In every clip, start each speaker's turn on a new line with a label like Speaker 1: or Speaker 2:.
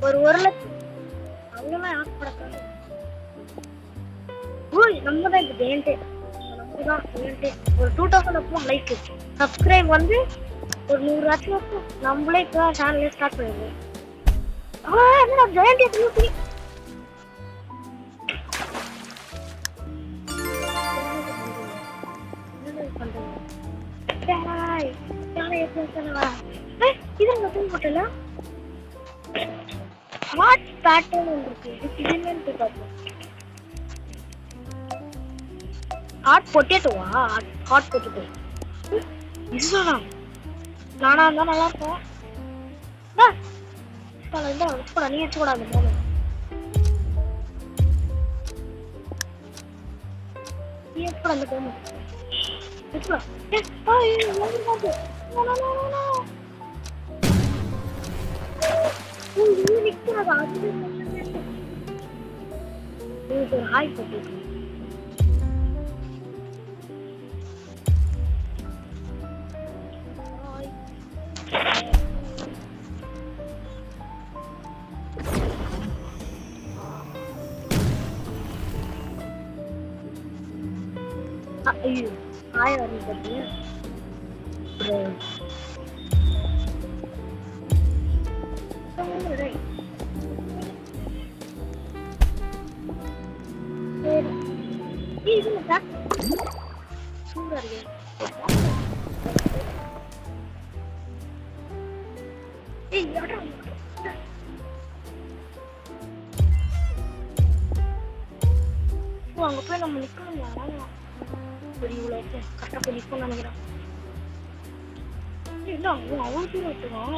Speaker 1: ஒரு லட்சம் அவ்வளோலாம் ஆசைப்படக்கூடாது. ஓய் நம்ம தான் இது கேண்டே நம்ம தான் கேண்டே ஒரு 2000 அப்போ லைக் சப்ஸ்கிரைப் வந்து ஒரு 100 ஆச்சு நம்மளே இப்போ சேனலே ஸ்டார்ட் பண்ணிடுவோம். என்ன ஜெயந்தி இது போட்டல ஹாட் பேட்டர்ன் இருக்கு. இது என்னன்னு பார்ப்போம். ஹாட் பொட்டேட்டோவா? ஹாட் பொட்டேட்டோ இதுதான். நானா இருந்தா நல்லா இருக்கும். நீ வச்சுக்கூடாது போல நீ எப்படி அந்த டைம் ஹாய் போட்டு ஐயோ ஹாய் வரணும் பார்த்தீங்க. சூப்பர் அங்க போய் நம்ம நிக்கணும். கரெக்டாக போய் நிற்கணும்னு நினைக்கிறேன். இல்லை அவ்வளோ தூரம் வச்சுருவான்.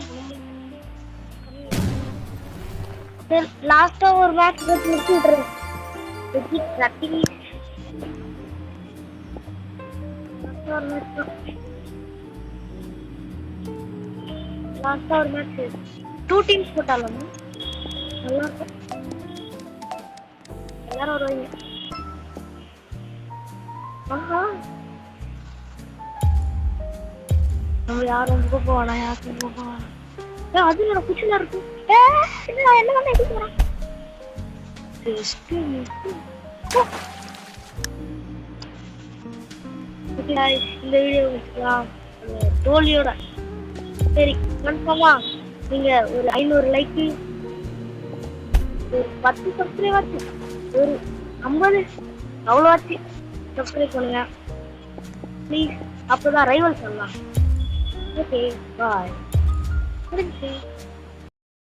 Speaker 1: லாஸ்ட்டாக ஒரு மேட்ச் நிறுத்தி விட்டுறேன். லாஸ்ட்டாக ஒரு மேட்ச் 2 டீம்ஸ் போட்டாலும் நல்லா இருக்கும். எல்லாரும் வருவாங்க. நம்ம யாரும் போவானா யாருக்கும் போவானா அது என்னோட குச்சில இருக்கும். என்ன பண்ண எப்படி போறான் இந்த வீடியோ தோல்வியோட சரி கன்ஃபார்மா நீங்க ஒரு 500 லைக்கு ஒரு 10 சப்ஸ்கிரைப் ஆச்சு ஒரு 50 அவ்வளோ ஆச்சு சப்ஸ்கிரைப் பண்ணுங்க ப்ளீஸ். அப்போதான் ரைவல் சொல்லலாம். Okay bye.